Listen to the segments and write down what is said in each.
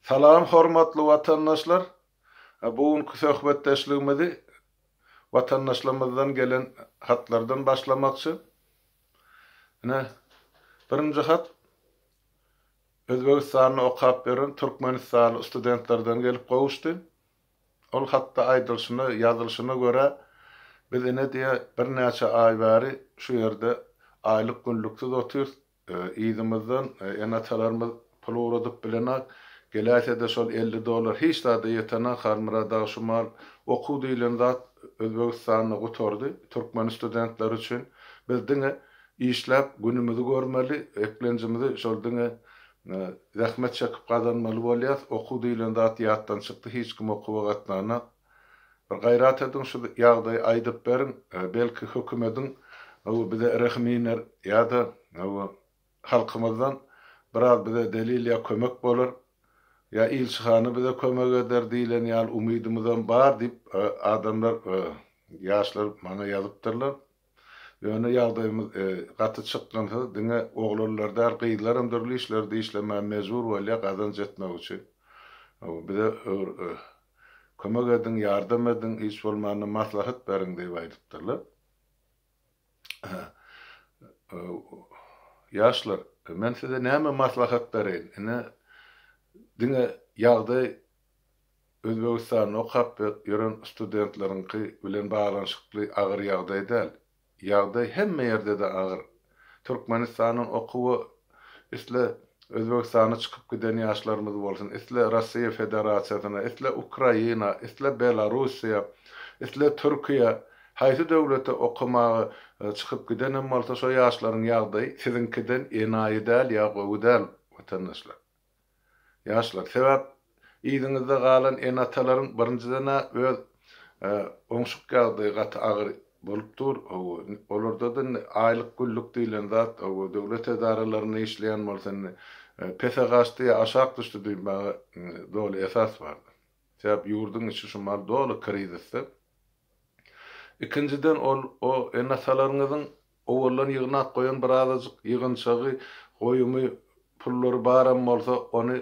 Salam hormatly vatandaşlar. Bugünkü söhbetdeşligimizi vatandaşlarımızdan gelen hatlardan başlamakçı. Ine birinci hat Özbegistan'ı okap beren Türkmenistan studentlerden gelip gowuşdy. Ol hatda aýdylşyna, ýazylşyna görä biz ine diýe bir näçe aý bäri şu ýerde aýlyk günlüksiz otyrys. Ýygymyzdan enatalarymyz pul uradyp bilenak geläsede şol $50 hiç da ýetene harmyrada şumal okuw diýilen zat Özbegistanyny gotordy. Türkmen studentler üçin biz diňe işläp günümizi görmeli, eklenjimizi şol diňe zähmet çekip gazanmaly bolýar. Okuw diýilen zat ýatdan çykdy, hiç kim okuwa gatnana. Bir gaýrat edin şu ýagdaý aýdyp berin, belki hökümetiň bize rehminer ýa-da halkymyzdan biraz bize delil ya kömek bolar. Ya ilçihany bize kömek eder diýilen ýaly umydymyzdan bar diýip adamlar ýaşlar maňa ýazypdyrlar. Ýöne ýagdaýymyz gaty çykganda diňe oglanlarda gyýdylar ömdürli işlerde işlemä mezur bolýar gazanç etmek üçin. Bize kömek edin, ýardam edin, hiç bolmany maslahat berin diýip aýdypdyrlar. Ýaşlar, men size näme maslahat bereýin? Ine diňe ýagdaý Özbegistanyny okap ýören studentleriňki bilen baglanyşykly agyr ýagdaý däl. Ýagdaý hemme ýerde de agyr. Türkmenistanyň okuwy isle Özbegistana çykyp giden ýaşlarymyz bolsun, isle Russiýa Federasiýasyna, isle Ukraina, isle Belarusiýa, isle Türkiýe, haýsy döwlete okumagy çykyp giden bolsa şo ýaşlaryň ýagdaýy sizinkiden enaýy däl ýa gowy däl watandaşlar. Ýaşlar, sebäp ýygyňyzda galan enatalaryň birinciden öz oňşuk ýagdaýy gaty agyr bolupdyr. Olardadan aýlyk günlük diýilen zat, döwlet edaralaryny işleýän bolsa PSH'dy aşak düşdi diýmäge doly esas bar. Sebäp ýurdun içi şumal doly krizisde. İkinciden o enatalaryňyzyň owallan ýygnak goýan bir azajyk ýygynçagy goýumy pullary baram bolsa onu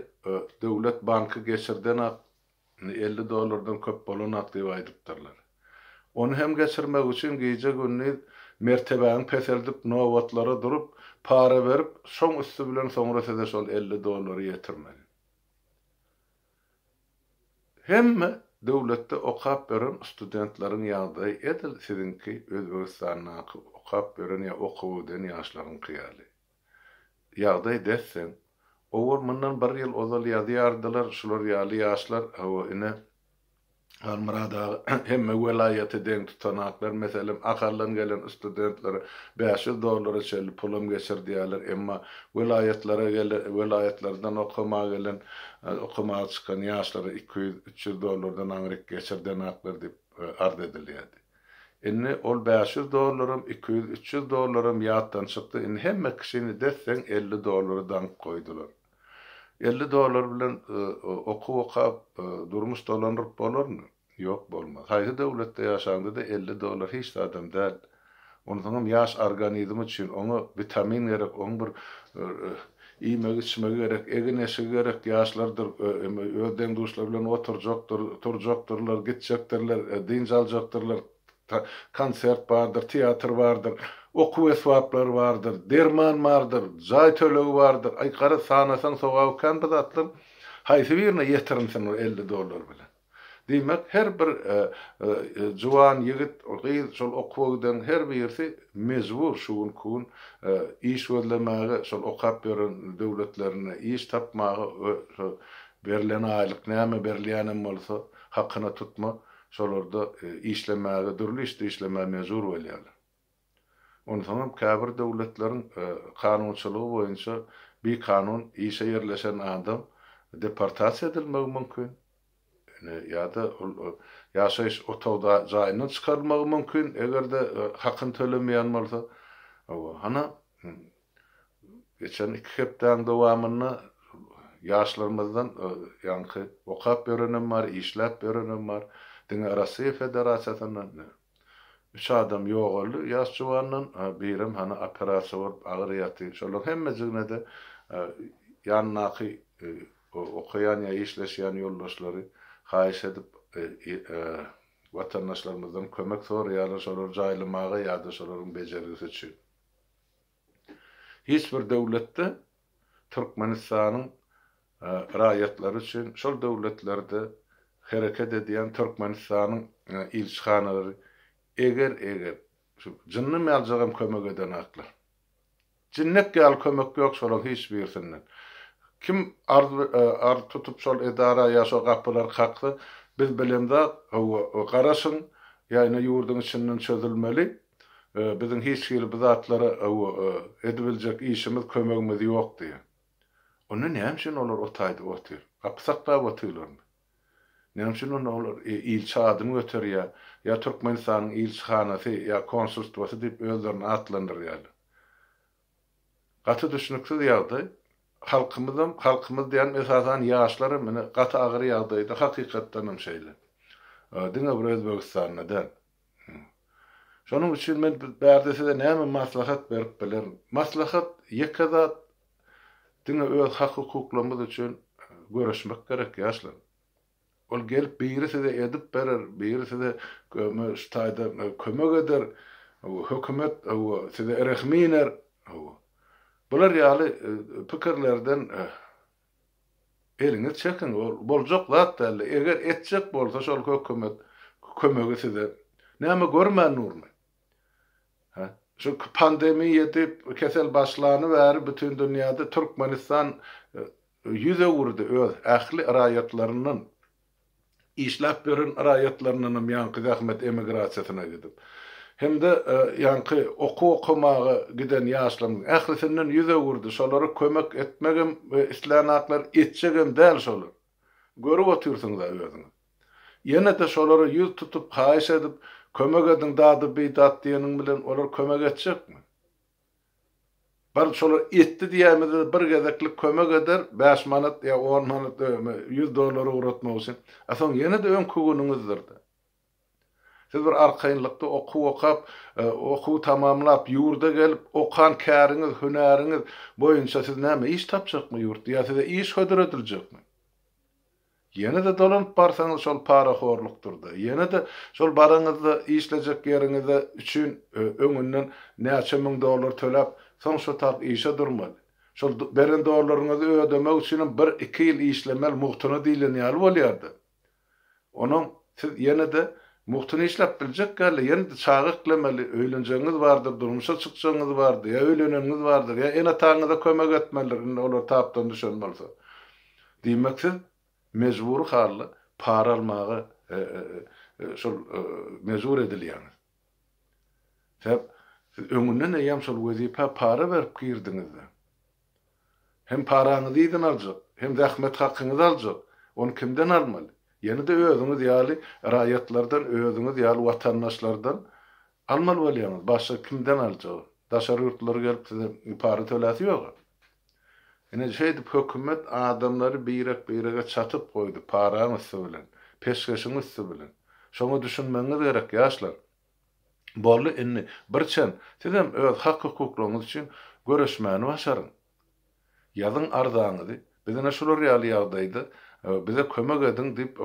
döwlet banky geçirden $50'dan köp bolanak diýip aýdypdyrlar. Onu hem geçirmek üçin gece günni mertebäň peseldip nowatlara durup para berip şoň üstü bilen soňra size şol $50 ýetirmeli. Hemme döwletde okap beren studentleriň ýagdaýy edil sizinki Özbegistanyň okap beren ýa okuwdan ýaşlaryň kyýaly. Ýagdaý desen, owar mundan bir ýyl ozal ýazýardylar, şular ýaly ýaşlar ine Almyrada hemme welaýaty deň tutanaklar, meselem akallan gelen studentler $500 çeli pulum geçirdiýärler, emma welaýatlardan okuma gelen okuma çykan ýaşlara $200-300 aňryk geçirdiýärler diýip ard edilýärdi. Indi ol $500, $200-300 ýatdan çykdy. Indi hemme kişini desen $50'dan koydular. $50 bilen okap durmuş dolanryp bolarmy? Ýok, bolmaz. Haýsy döwletde ýaşaňda da $50 hiç de adam däl. Onuň ýaş organizmi üçin ona vitamin gerek, oň bir iýmek içmek gerek, eginesi gerek, ýaşlardyr öden duşlar bilen oturjaktyrlar, gitjekdirler, din aljaktyrlar, konsert bardyr, teatr bardyr, okuw esbaplar bardyr, derman bardyr, jaý tölegi bardyr. Ay gara sanasaň sogaw kan bizatlym haýsy birine ýetirimsen o $50 bilen. Diýmek her bir juwan ýigit şol okuwdan her birisi mezbur şuň kun iş gözlemäge şol okap beren döwletlerine iş tapmagy berilen aýlyk näme berilýän bolsa hakyna tutma şolarda işlemäge durly işlemäge mezbur bolýarlar. Onu tamam käbir döwletleriň kanunçylygy boýunça bir kanun işe ýerleşen adam deportasiýa edilmegi mümkin. Ýa-da ýaşaýyş otawda jaýyny çykarmagy mümkin egerde hakyn tölemeýän bolsa. Hana geçen 2 hepden dowamyny ýaşlarymyzdan ýanky okap berenem bar, işläp berenem bar. Diňe Russiýa Federasiýasynyň 3 adam ýogaly ýaş jowanyň birim hana operasiýa bolup agyr ýaty. Şolar hemme jigine de ýannaky okuyan ya işleşen yoldaşları haýyş edip vatandaşlarımızdan kömek soraýarlar, şolar jaýlamaga ýa-da şolaryň bejergisi üçin. Hiç bir döwletde Türkmenistanyň raýatlary üçin şol döwletlerde hereket edýän Türkmenistanyň ilçihanalary eger şu jynny mäljagam kömek eden aklar. Jinnek gal kömek ýok şolar hiç birisinden. Kim ar tutup şol edara ýa şo gapylar hakly, biz bilemde o garaşyň ýa-ni ýurdun içinden çözülmeli. Bizim hiç hili bu zatlara edibiljek işimiz, kömegimiz ýok diýe. Onu näme üçin olar otaýdy otyr? Apsakda otyrlarmy? Näme üçin olar ilçe adyny göterýär? Ya Türkmenistanyň ilçihanasy ya konsultwasy diýip özlerini atlandyrýar. Gaty düşünüksiz ýagdaý. Halkymız diýen esasan ýaşlary meni gaty agyr ýagdaýda hakykatdan hem şeýle. Diňe bir Özbegistanyna da. Şonuň üçin men bärde size näme maslahat berip bilerim. Maslahat ýekada diňe öz hak hukuklarymyz üçin görüşmek gerek ýaşlar. Ol gelip birisi de edip berer, birisi de kömek eder, hökümet size erehminer. Bular ýaly pikirlerden eliniz çekin, boljak zat däl. Eger etjek bolsa şol hökümet kömegi size näme görmän nurmy? Şu pandemi yetip kesel başlany bäri bütün dünýäde Türkmenistan yüze vurdy öz ähli raýatlarynyň işläp beren raýatlarynyň ýanky zähmet emigrasiýasyna gidip hem de ýanky okumaga giden ýaşlaryň ählisinden yüze vurdy. Şolary kömek etmegem islanaklar etjegem däl şolar. Görüp otursunlar özüňiz. Ýene de şolary ýüz tutup haýyş edip kömek edin dady bidat diýeniň bilen olar kömek etjekmi? Bar şolar etdi diýämede bir gezeklik kömek eder, 5 manat ýa 10 manat $100 uğratmak üçin. Asoň ýene de ön kugunuňyzdyr. Siz bir arkaýynlykda okap, okuw tamamlap ýurda gelip okan käriňiz, hünäriňiz boýunça siz näme iş tapjakmy ýurtda ýa size iş hödürediljekmi? Ýene de dolanyp barsaňyz şol paraxorlukdurda. Ýene de şol baraňyzda işlejek ýeriňizde üçin öňünden näçe $1000 töläp soň şo tap işe durmaly. Şol beren dollarňyzy ödemek üçin 1-2 ýyl işlemel muhtuna diýilýär bolýardy. Onuň siz ýene de muhtuna işläp biljek gäli, ýene de çağıklemeli, öýlenjeňiz bardyr, durmuşa çykjaňyz bardyr, ýa öýleneniňiz bardyr, ýa ene taňyza kömek etmeliler, olar tapdan düşen bolsa. Diýmeksiz mecbur haly para almagy şol mecbur edilýär. Sebäp öňünden ýam şol wezipe para berip girdiňizde. Hem paraňyzy ýydan aljak, hem zähmet hakyňyzy aljak. Onu kimden almaly? Ýene de özüňiz ýaly raýatlardan, özüňiz ýaly watandaşlardan almaly bolýarsyňyz. Başga kimden aljak? Daşary ýurtlara gelip size para töläsi ýok. Ene şeýdip hökümet adamlary birege çatyp goýdy paraň üstü bilen, peşkeşiň üstü bilen. Şoňa düşünmeňiz gerek ýaşlar. Bolly inni birçen sizem öz hak hukuklaryňyz üçin görüşmäni başaryň. Ýazyň arzaňyzy, bizene şolar ýaly ýagdaýda bize kömek edin diýip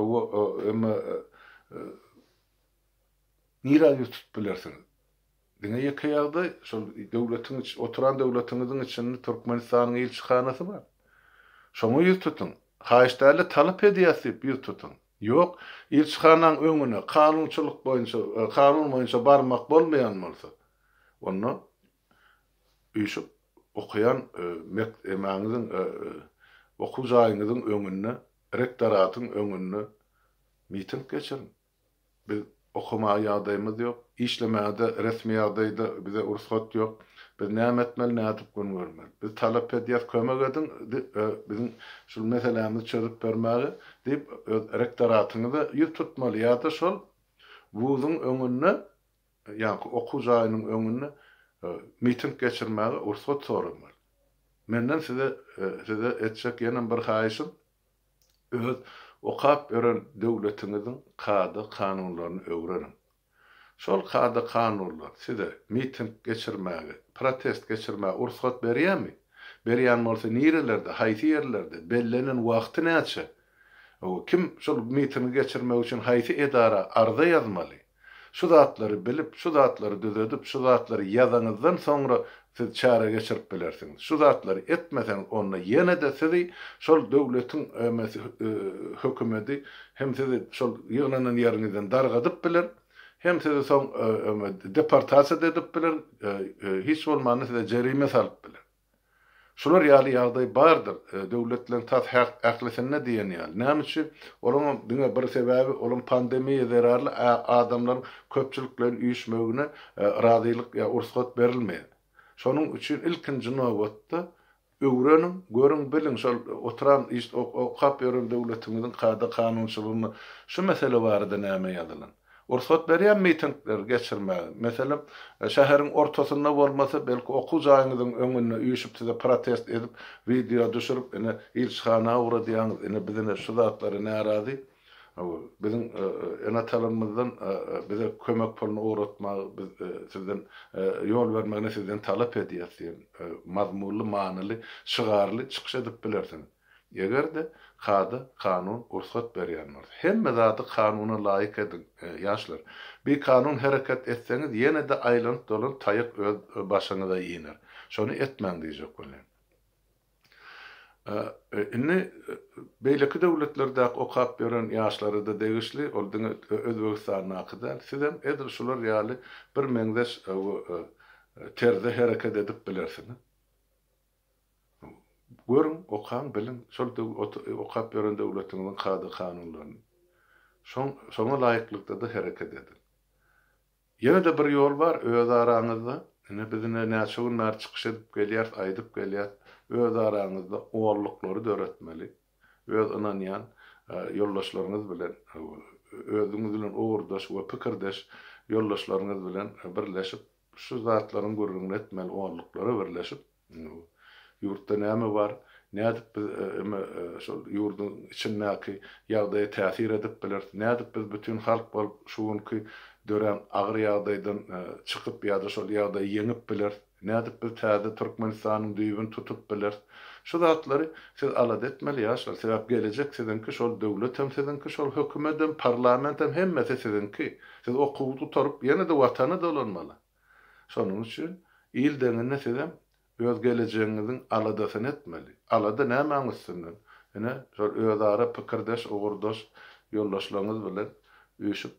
nira ýutup bilersiňiz. Diňe ýeke ýagdaý şol döwletiň oturan döwletiňiziň içinde Türkmenistanyň ilçihanasy bar. Şoňa ýüz tutun. Haýyşdaly talap edýäsip ýüz tutun. Ýok, ilçihanaň öňüne kanunçylyk boýunça, kanun boýunça barmak bolmaýan bolsa, onu üýşüp okuyan emäňiziň okuw jaýyňyzyň öňüne, rektoratyň öňüne miting geçirin. Biz okuma ýagdaýymyz ýok, işlemäde resmi ýagdaýda bize ursat ýok. Biz näme etmeli, näme görmeli. Biz talap edýär, kömek edin, bizim şol meselemizi çözüp bermäge diýip rektoratyňyza ýüz tutmaly ýa-da şol wuzyň öňüne, ýa-ni okuw jaýynyň öňüne miting geçirmäge ursat soramaly. Menden size etjek ýene bir haýyşym, öz okap beren döwletiňiziň kady kanunlaryny öwrenin. Şol kady kanunlar size miting geçirmäge, protest geçirmäge ursat berýärmi? berýän bolsa nirelerde, haýsy ýerlerde, bellenen wagty näçe? Kim şol mitini geçirmek üçin haýsy edara arda ýazmaly? Şu zatlary bilip, şu zatlary düzedip, şu zatlary ýazanyzdan soňra siz çara geçirip bilersiňiz. Şu zatlary etmesen onda ýene de sizi şol döwletiň hökümeti hem sizi şol ýygnanan ýeriňizden dargadyp biler, hem sizi soň deportasiýa edip biler, hiç bolmanda size jerime salyp biler. Şular ýaly ýagdaý bardyr. Döwletlerin tas haklysyna diýen ýaly. Näme üçin? Olaň diňe bir sebäbi olaň pandemiýa zararly adamlar köpçüliklerin üýüşmegine razylyk ýa ursat berilmeýär. Şonuň üçin ilkinji nowatda öwrenin, görüň bilin şol oturan okap ýören döwletimiziň kada kanunçylygyny şu mesele barada näme ýazylan? Ursat berýän mitingler geçirme. Meselem şäheriň ortasynda bolmasa belki okuw jaýyňyzyň öňünde üýüşip size protest edip video düşürip ene ilçhana ura diýäňiz ene bizine şu zatlary närazy bizim ene talymyzdan bize kömek puluny uğratmak biz sizden ýol bermegine sizden talap edýär mazmunly manyly şygarly çykyş edip bilersiňiz. Egerde kada kanun ursat berýän bolsa hemme zady kanuna laýyk edin ýaşlar. Bir kanun hereket etseňiz ýene de aýlanyp dolan taýyk öz başyňyza ýener. Şonu etmäň diýjek bolan. Inni beýleki döwletlerde okap beren ýaşlary da degişli, ol diňe Özbegistanyň akydar. Sizem edir şular ýaly bir meňdeş terde hereket edip bilersiňiz. Görün, okan bilin, şol okap ýören döwletiň kada kanunlaryny. Şoňa laýyklykda da hereket edin. Ýene de bir ýol bar, öz araňyzda, ine bizine näçe günler çykyş edip gelýär, aýdyp gelýär, öz araňyzda oğurluklary döretmeli. Öz ananýan ýoldaşlaryňyz bilen, özüňiz bilen oğurdaş we pikirdeş ýoldaşlaryňyz bilen birleşip, şu zatlaryň gurrun etmeli oğurluklary birleşip, ýurtda näme bar, nädip şol ýurdun içindäki ýagdaýa täsir edip biler, nädip biz bütün halk bolup şuňky dören agyr ýagdaýdan çykyp ýa-da şol ýagdaýy ýeňip biler, nädip biz täze Türkmenistanyň düýbüni tutup biler. Şu zatlary siz alad etmeli ýaşlar, sebäp gelecek sizinki şol döwlet hem sizinki şol hökümet hem parlament hem hemmesi sizinki. Siz okuwdy tutup ýene de watany dolanmaly. Şonuň üçin il denine sizem öz geleceğinizin aladasyny etmeli. Alada näme aňyrsyndan? Ene şol öz ara pikirdeş, ogurdaş ýoldaşlaryňyz bilen üýüşip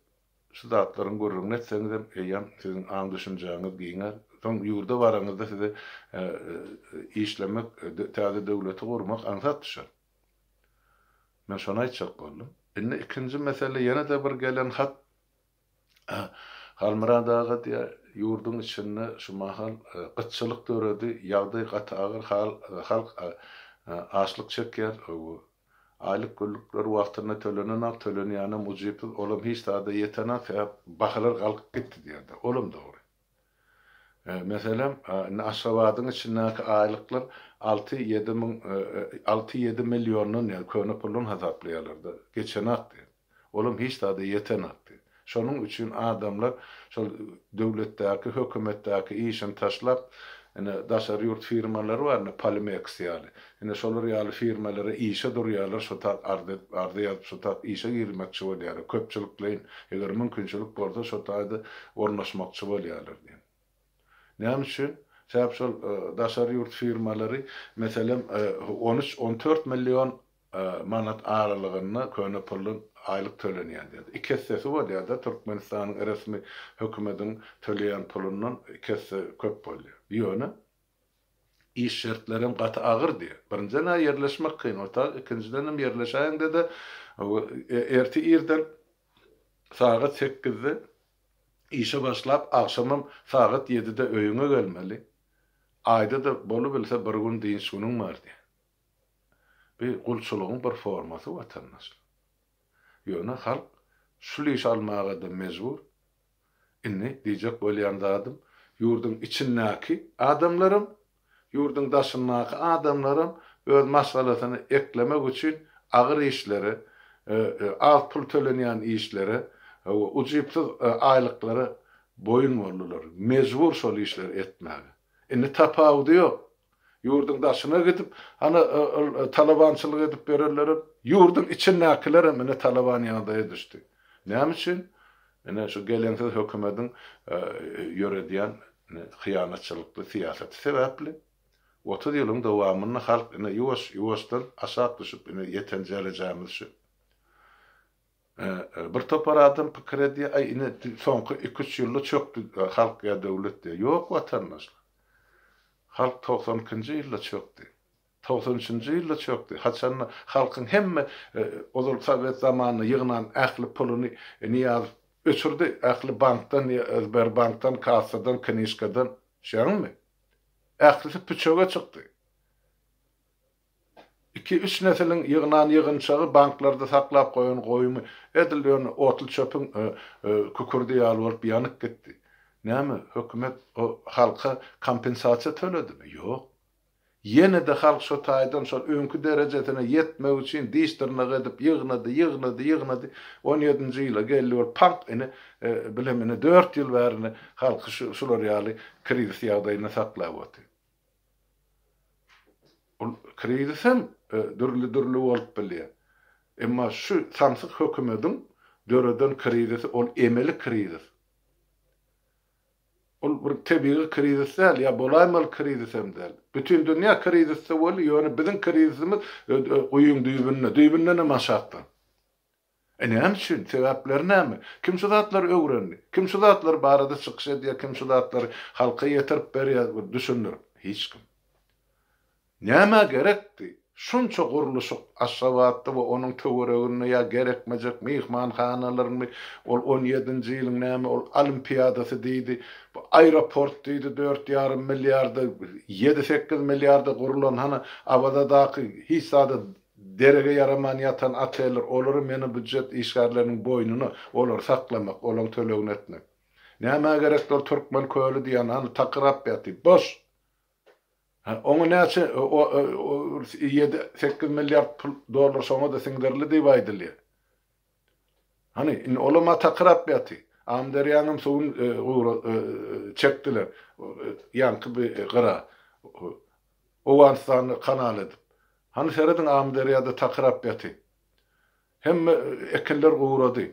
şu zatlaryň gurrun etseňiz hem eýem siziň aň düşünjeňiz giňer. Soň ýurda baraňyzda size işlemek, täze döwleti gurmak ansat düşer. Men şonu aýtjak boldum. Indi ikinji mesele ýene de bir gelen hat Halmyradaga diýe ýurdun içinde şu mahal gytçylyk döredi, ýagdaý gaty agyr halk açlyk çekýär. Aylyk günlükler wagtyna tölenýän mujyp olam hiç taýda ýetene sebäp bahalar galyp gitdi diýerdi. Olam dogry. Meselem Aşgabatyň içindäki aýlyklar 6-7 millionyň köne pulun hasaplaýarlardy. Geçen akdy. Olam hiç taýda ýetene. Şonuň üçin adamlar şol döwletdäki, hökümetdäki işini taşlap, ene daşary ýurt firmalary bar, Polymex ýaly. Ene şolar ýaly firmalary işe durýarlar, şo tak ardy şo tak işe girmekçi bolýar. Köpçülikleň eger mümkinçilik bolsa şo taýda ornaşmakçy bolýarlar diýen. Näme üçin? Sebäp şol daşary ýurt firmalary meselem 13-14 million manat aralygyny köne pulun aylyk tölenýär diýdi. İki hissesi bolýar da Türkmenistanyň resmi hökümetiň töleýän pulundan iki hisse köp bolýar. Ýöne iş şertlerim gaty agyr diýer. Birinciden ýerleşmek kyn, ikinciden hem ýerleşäňde de erti irden saat 8-de işe başlap akşamam saat 7-de öýüňe gelmeli. Aýda da bolup bilse bir gün diýin şunuň bar diýer. Bir gulçulugyň bir formasy watandaş. Ýöne halk şuly iş almaga da mejbur. Inni diýjek bolýan zadym, ýurdun içindäki adamlarym, ýurdun daşyndaky adamlarym öz masalasyny eklemek üçin agyr işleri, az pul tölenýän işleri, uçypsyz Yurdun daşına gidip talabançılık edip bererlerim. Yurdun içindekiler mene talaban ýagdaýa düşdi. Näme üçin? Ene şu gelensiz hökümetin ýörediýän hyýanatçylykly siýasaty sebäpli. 30 ýylyň dowamyny halk ýuwaşdan aşağı düşüp ýetenjelejämiz şu. Bir topar adam pikir edýär, ay ine soňky 2-3 ýylda çökdi halk ýa döwlet diýär. Ýok watandaşlar. Halk 92-nji ýylda çökdi. 93-nji ýylda çökdi. Haçan halkyň hemme ozal Sowet zamanyny ýygnan ähli pulyny niýaz öçürdi. Ähli bankdan, Sberbankdan, kassadan, knişkadan, şeňmi? Ählisi püçöge çykdy. 2-3 nesiliň ýygnan ýygynçagy banklarda saklap goýan goýumy edilýän otly çöpüň kukurdy ýalyp ýanyk gitdi. Näme? Hökümet o halka kompensasiýa töledimi? Ýok. Ýene de halk şo taýdan şol öňkü derejetine ýetmek üçin diýişdirmek edip ýygnady. 17-nji ýyla gelýär pank bilemine 4 ýyl bärini halky şular ýaly krizis ýagdaýyna saklap otdy. Ol krizisem dürli bolup bilýär. Emma şu samsyk hökümetiň döreden krizisi ol emeli krizis. Ol bir tebii krizis däl, ýa bolaýmal krizis hem däl. Bütün dünýä krizisde bol, ýöne biziň krizisimiz goýun düýbünden maşatdan. Näme üçin? Sebäpleri näme? Kim şu zatlar öwrenli? Kim şu zatlar barada çykyş edýär? Kim şu zatlar halka ýetirip berýär? Düşünür. Hiç kim. Näme gerekdi? Şunça guruluşy aşawatdy we onuň töweregine ýa gerekmejek mehmanhanalaryny ol 17-nji ýylyň näme ol olimpiadasy diýdi. Bu aeroport diýdi 4,5 milliarda 7-8 milliarda gurulan abadadaky hissada derege yaraman ýatan ateller olary meni büdjet işgärleriniň boýnuny olar saklamak, olaň tölegini etmek. Näme gerekdi ol Türkmen köýli diýen takrap ýaty boş. Onu näçe 7-8 milyar dolar soňa da siňderli diýip aýdylýar. Olama takrap ýaty. Amderyanyň suwun çekdiler. Ýanky bir gyra. Owansany kanal edip. Serediň Amderyada takrap ýaty. Hem ekinler uğrady.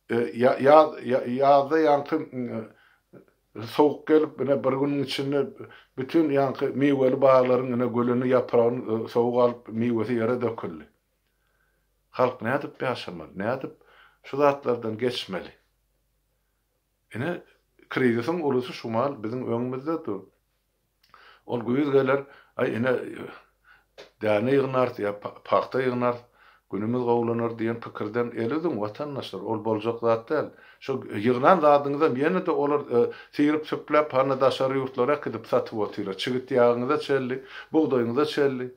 Ýazda ýanky soğuk gelip bir günün içinde bütün yankı meyveli bağların gölünü yaprağını soğuk alıp meyvesi yere döküldü. Halk ne edip yaşamalı? Ne edip şu zatlardan geçmeli? Krizisin ulusu şumal bizim önümüzde dur. Ol güýüz geler däne ýygnar ya pakta ýygnar günümüz gowlanır diýen pikirden elidim watandaşlar ol boljak zat däl. Şu ýygnan zadyňyzda ýene de olar sirip süplep daşary ýurtlara gidip satyp otyrar. Çygyt ýagyňyza çelli, buğdaýyňyza çelli.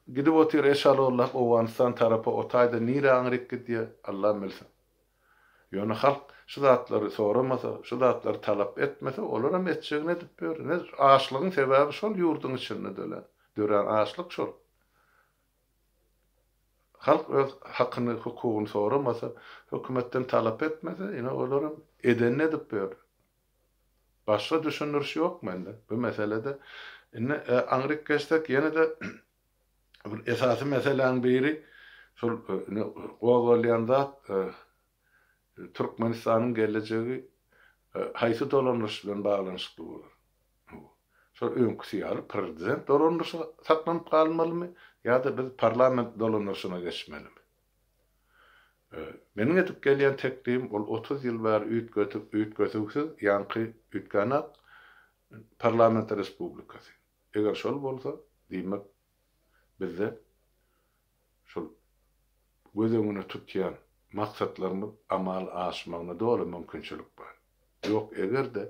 Gidip otyr eşalollar Owanstan tarapy otaýda nire aňryk gidýär Allah bilsin. Ýöne halk şu zatlary soramasa, şu zatlary talap etmese olar hem etjegine edip ber. Açlygyň sebäbi şol ýurduň içinde dölen. Dören açlyk şol. Halk öz hakkını, hukukyny soramasa, hökümetten talap etmese, olaram edenine edip ber. Başga düşünürüş ýok mende bu meselede. Aňryk geçsek ýene de bir esasy meseleň biri şol gowalýanda Türkmenistanyň gelejegi haýsy dolanýyş bilen baglanşykly bolar. Şol öňkü ýaly prezident dolanýyşy saklanyp kalmalymy ýa-da biz parlament dolanýyşyna geçmelimi? Meniň etip gelýän teklifim ol 30 ýyl bäri üýtgötüksiz ýanky üýtgänä parlamenter respublikasy. Eger şol bolsa, diýmek bizde şol göz öňüne tutýan maksatlarymyz amal aşmagyna doly mümkinçilik bar. Ýok egerde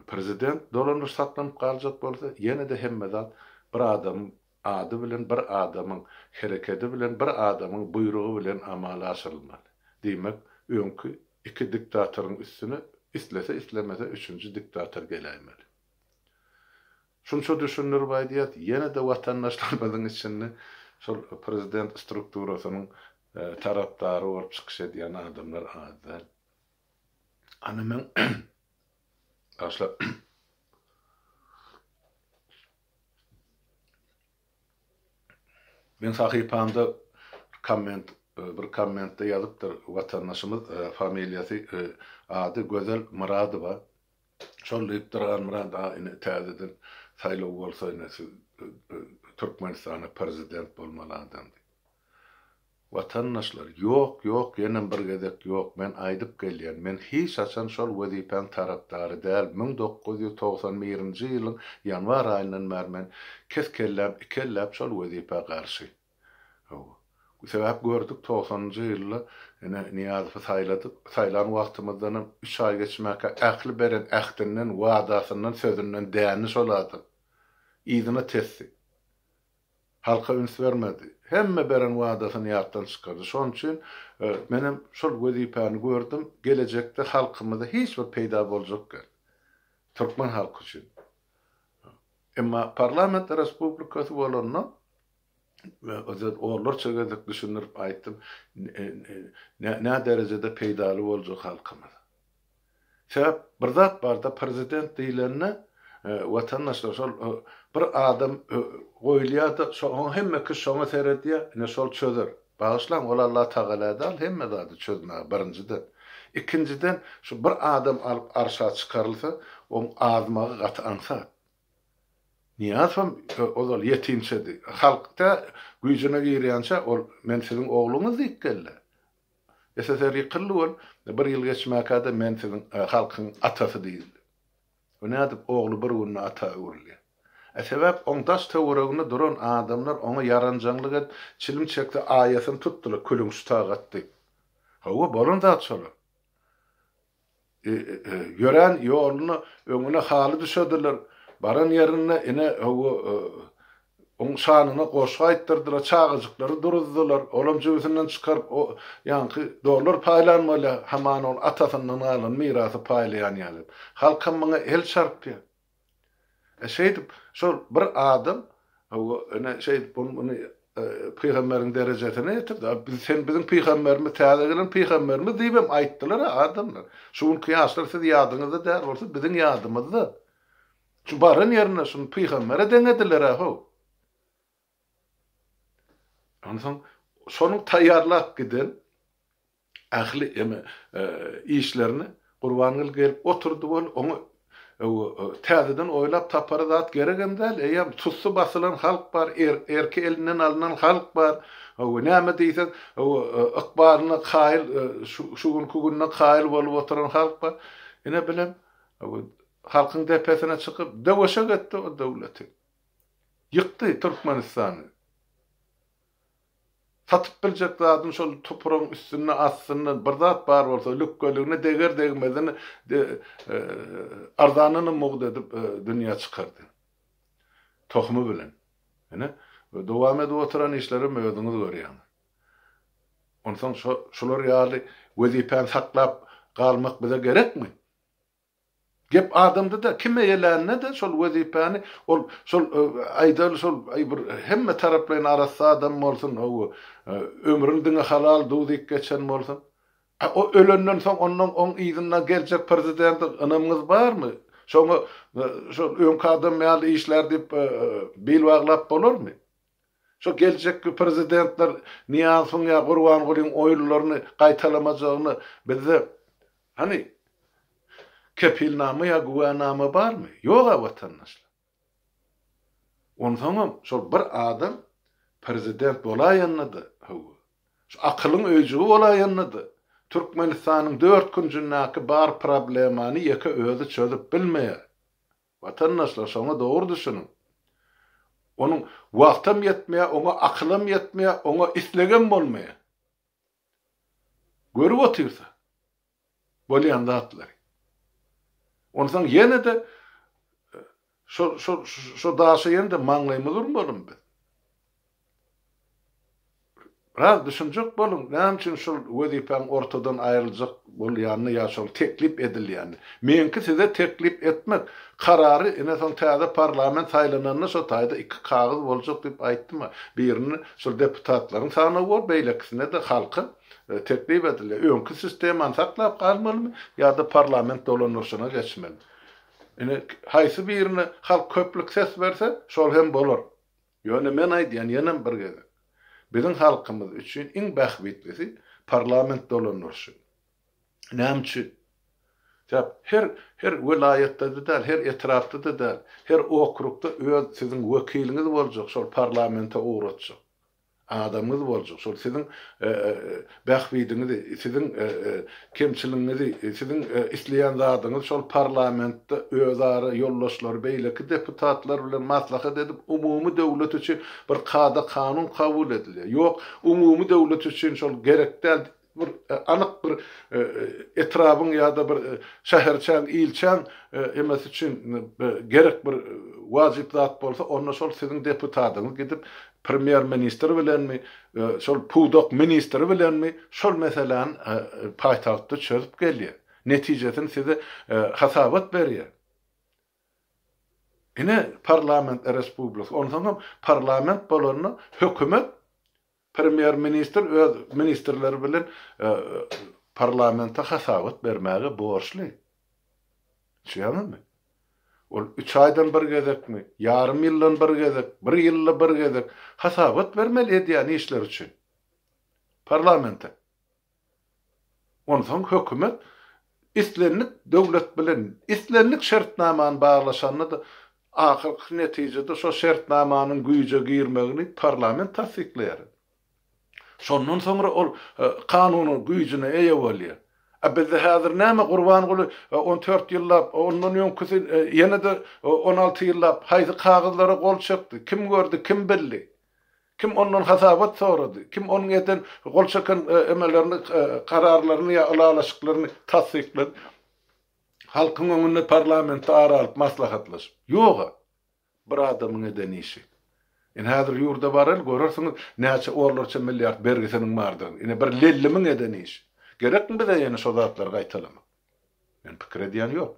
prezident dolanýyş saklanyp galjak bolsa, ýene de hemmeden bir adam ady bilen bir adamyň hereketi bilen bir adamyň buyrugy bilen amala aşyrylmaly. Diýmek, öňkü iki diktatoryň üstüne islese islemese üçüncü diktator gelýärmeli. Şunça düşünür baýdyat, ýene de watandaşlar biziň içinde şol prezident strukturasynyň tarapdary bolup çykyş edýän adamlar azal. Men aşla Ben sahypamda bir kommentde yazıpdyr watandaşymyz familiýasy ady Gözel Muradowa. Şol diýipdir Murad ine täzeden saýlaw bolsa Türkmenistana prezident bolmaly adam. Watandaşlar yok ýene bir gezek yok. Men aýdyp gelýän. Men hiç açan şol wezipen tarapdary däl. 1991-nji ýylyň ýanwar aýyndan bäri men ikellep şol wezipe garşy. Bu sebäp gördük 90-njy ýylda Niýazowy saýlan wagtymyzdan 3 ay geçmäke ähli beren ähdinden, wadasyndan, sözünden däniş bolady. Ýzyna tessi. Halka üns vermedi. Hemme beren wadasyny ýatdan çykardy. Şoň üçin menem şol wezipany gördüm. Gelecekde halkymyza hiç bir peýda boljak. Türkmen halky üçin. Emma parlament respublikasy bolanna ve özet oğullar çögedek düşünürüp aýtdym. Ne derecede peýdaly boljak halkymyza. Sebäp bir zat barda prezident diýilenne watandaşlar şol bir adam goýulýardy, şoň hemmeki şoňa seredýär, ine şol çözer. Bagyşlaň ol Allah Tagala'dan hemme zady çözmä birinciden. İkinciden şu bir adam alyp arşa çykarylsa, o azmagy gat'ansa. Niýasam ol yetimçedi. Halkda güýjüne girýänçe ol men siziň oğluňyz diýikler. SSR ýykyldy ol, bir ýyl geçmäkde men siziň halkyň atasy diýildi. O nädip oğlu bir günü ata öwrülýär. Sebäp oňdaş töweregine duran adamlar oňa yaranjaňlyk et, çilim çekdi aýasyny tutdular, külüň şutagatdy. Hawa bolan zat şol. Gören ýoluny öňüne haly düşediler. Baran ýerine ine oň şanyna goşga aýtdyrdylar, çagyjyklary duruzdylar. Olam jüwüsinden çykaryp o ýanky dolar paýlanmaly, haman ol atasyndan alan mirasy paýlayan ýaly. Halkam maňa el çarpdy. Şeýdip şol bir adam ene şeýdip bunu peýgamberiň derejesine ýetirdi. Sen biziň peýgamberimiz täze gelen peýgamberimiz diýip aýtdylar adamlar. Şuň kıyaslar siz ýadyňyzda däl bolsa biziň ýadymyzda. Şu baran ýerine şuň peýgambere deňediler ha. Ondan şonu taýýarlap giden ähli işlerini Gurbanyl gelip oturdy bol onu täzeden oýlap tapar zat gereken däl. Eýem tutsy basylan halk bar, erki elinden alınan halk bar. Näme diýsen, ykbalyna kaýyl, şu gününe kaýyl bolup oturan halk bar. Ine bilen halkyň depesine çykyp döwüşe getdi o döwleti. Ýykdy Türkmenistany. Satyp biljek zadyň şol toprağın üstüne assyny bir zat bar bolsa lükgölügne deger degmeden arzanyny mugd edip dünýä çykardy. Tohmy bilen. Ene dowam edip oturan işleri möýüňiz görýän. Ondan şolar ýaly wezipen saklap galmak bize gerekmi? Gep adamda da kime ýelenne de şol wezipany ol şol aýdal şol bir hemme taraplaryň arasynda adam bolsun, o ömründen halal duýdyk geçen bolsun. O ölenden soň onuň oň ýyzyna geljek prezident anamyz barmy? Şoňa şol öňki adam ýaly işler diýip bilwaglap bolarmy? Şo geljek prezidentler Niýazowyň ýa Gurbanyň oýullaryny gaýtalamajagyny bizde hani kepilname ya güwenname barmy? Ýok watandaşlar. Ondan şol bir adam prezident bolaýandy. Şu akylyň öýjügi bolaýandy. Türkmenistanyň 4 günjünnäki bar problemany ýeke özü çözüp bilmeýär. Watandaşlar şoňa dogry düşünin. Onuň wagtym ýetmeýär, oňa aklym ýetmeýär, oňa islegen bolmaýar. Görüp otursa bolýan zatlar. Ondan ýene de şu daşy ýene de maňlaýmyzyr bolum biz. Raz düşünjek bolun, näme üçin şol wezipen ortadan aýryljak bolýany ýa şol teklip edilýäni. Menki size teklip etmek karary ene soň täze parlament saýlananyna şo taýda 2 kagyz boljak diýip aýtdym. Birini şol deputatlaryň sanawy bol, beýlekisine de halky teklip edilýär. Öňkü sistemany saklap galmalymy ýa-da parlament dolanýasyna geçmeli. Ene haýsy birini halk köplük ses berse şol hem bolar. Ýöne men aýdýan ýene bir gede. Bizim halkymyz üçin iň bähbitlisi parlament dolanurşy. Näme? Her vilayetde de der, her etrafta da der, her okrukda öz sizin wekiliniz boljak, şol parlamenta uğratjak. Adamyz boljak, şol sizin bähbidinizi, sizin kemçiliňizi, sizin isleýän zadyňyz şol parlamentde özara ýollaşlar, beýleki deputatlar bilen maslahat edip umumy döwlet üçin bir kada kanun kabul edilýär. Ýok, umumy döwlet üçin şol gerekdäl bir anyk bir etrabın ya da bir şäherçän, ilçän emes üçin gerek bir wajyp zat bolsa, onda şol sizin deputatyňyz gidip premier minister bilenmi, şol pudok minister bilenmi şol meselen paýtagtda çözüp gelýär. Netijesini size hasabat berýär. Ine parlament respublika, ondan parlament bolanna hökümet premier minister öz ministerleri bilen parlamenta hasabat bermäge borçly. Şuýanyňmy? Ol 3 aýdan bir gezekmi, ýarym ýyldan bir gezek, 1 ýylda bir gezek hasabat bermeli edýän işler üçin. Parlamenta. Ondan hökümet islenlik döwlet bilen islenlik şertnamany baglaşanyny da ahyrky netijede şo şertnamanyň güýje girmegini parlament tasdikleýär. Şondan sonra ol kanunyň güýjüne eýe bolýar. Bizde häzir näme gurban guly 14 ýyllap, ondan ýonky ýene-de 16 ýyllap haýsy kagazlara gol çekdi. Kim gördü, kim bildi? Kim ondan hasabat sorady? Kim onun eden gol çeken emelerini, kararlaryny ýa alalaşyklaryny tasdikledi? Halkyň öňünde parlamentde aralyp maslahatlaşyp. Ýok. Bir adamyň eden işi. Häzir ýurda baral görersiňiz näçe orlarça milliard bergisiniň bardygyny. Ine bir lellimiň eden iş. Gerekmi bize ýene şo zatlar gaýtalamak? Men pikir edýän ýok.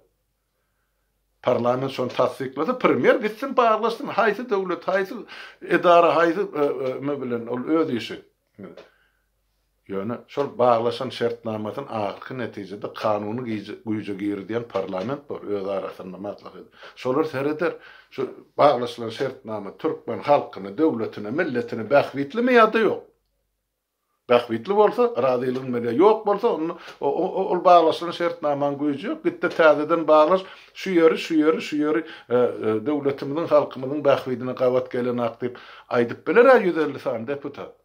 Parlament şonu tasdiklady, premier gitsin baglaşsyn, haýsy döwlet, haýsy edara, haýsy bilen ol öz işi. Ýöne şol baglaşan şertnamadan ahyrky netijede kanuny güýje girdiýän parlament bar, öz arasynda maslahat. Şolar sereder, şu baglaşylan şertnama türkmen halkyny, döwletini, milletini bähbitlimi ýa-da ýok? Bähbitli bolsa, razylygyň bilen ýok bolsa, ol baglaşylan şertnamanyň güýji ýok. Gitde täzeden baglaş, şu ýöri döwletimiziň, halkymyzyň bähbidine gawat gelen akdyp aýdyp biler 150 san deputat.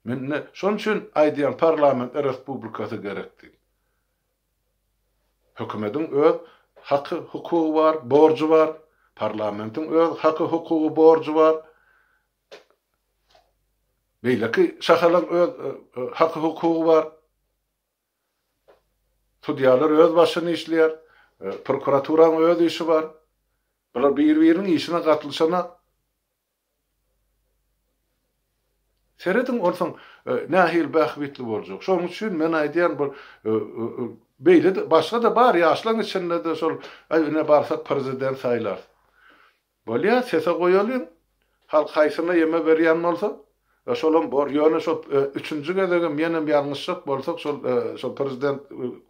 Men şon üçin aýdýan parlament respublikasy gerekdi. Hökümetiň öz haky, hukugy bar, borjy bar. Parlamentiň öz haky, hukugy, borjy bar. Beýleki şahalaň öz haky, hukugy bar. Tudiýalar öz başyny işleýär. Prokuraturaň öz işi bar. Bular bir-biriniň işine gatylşana seredin olsan nähil bähbitli boljak. Şonuň üçin men aýdýan bir beýle başga da bar ýaşlaryň içinde de şol ne barsak prezident saýlar. Bolýa sese goýalyn. Halk haýsyna ýeme berýän bolsa, şolum bor ýöne şol 3-nji gezege menem ýalňyşlyk bolsak şol prezident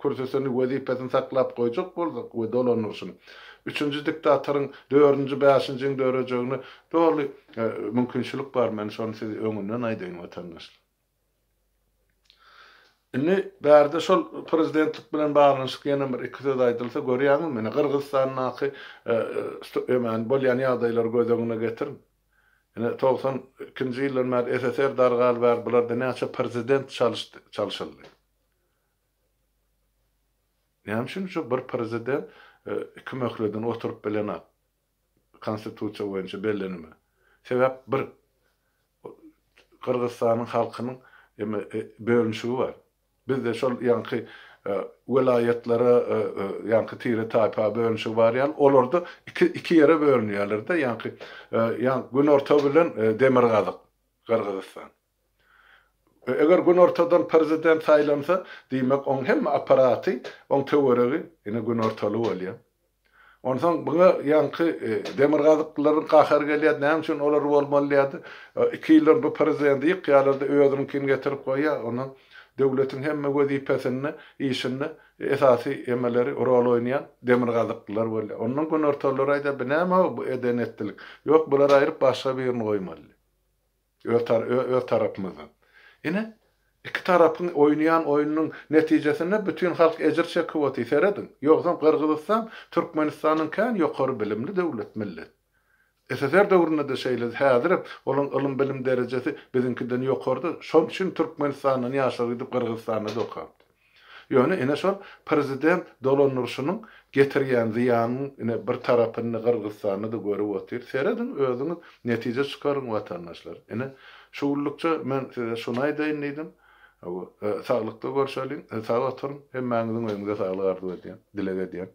kürsüsini wezipetini saklap goýjak bolsak we dolanurşyn. 3-nji diktatoryň 4-nji, 5-nji dörejegini dogry mümkinçilik bar. Men şonu sizi öňünden aýdýan watandaşlar. Indi bärde şol prezidentlik bilen baglanşyk ýene bir iki söz aýdylsa görýärmi? Meni Kyrgyzstanyň hemen bolýan ýagdaýlar göz öňüne getirin. Ine 92-nji ýyllar SSR dargal bar, bularda näçe prezident çalışyldy. Näme üçin şu bir prezident iki möhleden oturup bilen konstitusiýa boýunça bellenimi. Sebäp bir Kyrgyzstanyň halkynyň bölünşigi bar. Bizde şol ýanky welaýetlere ýanky tire taýpa bölünşigi bar ýaly. Olarda iki ýere bölünýärler de ýanky Günorta bilen Demirgazyk Kyrgyzstan. Eger Günortadan prezident saýlansa, diýmek oň hem aparaty, oň töweregi ine Günortaly bolýar. Ondan buňa ýanky Demirgazyklaryň gahar gelýär, näme üçin olar bolmalýady? 2 ýyllar bu prezident ýykýarlarda özüninkini getirip goýýar, onuň döwletiň hemme wezipesini, işini, esasy emeleri rol oýnaýan Demirgazyklar bolýar. Ondan Günortaly aýda näme bu edenetlik? Ýok, bular aýryp başga birini goýmaly. Öz tarapymyzdan. Ine iki tarapyň oýnaýan oýunyň netijesinde bütün halk ejir çekip oty seredin. Ýogsa Kyrgyzstan Türkmenistanyň kän ýokary bilimli döwlet millet. SSR döwründe de şeýle häzir olaň ilim bilim derejesi bizinkiden ýokardy. Şol üçin Türkmenistanyň ýaşary edip Kyrgyzstanda da okapdy. Ýöne ene şol prezident dolanýaryşynyň getirýän ziýanyň ine bir tarapyny Kyrgyzstanda da görüp otyr. Seredin özüňiz netije çykaryň watandaşlar. Ene şuwlukça men size şunu aýdaýyn diýdim. Saglykda görşeliň, sag oturun, hem maňyzyň özüňize saglyk arzu edýän, dilek edýän.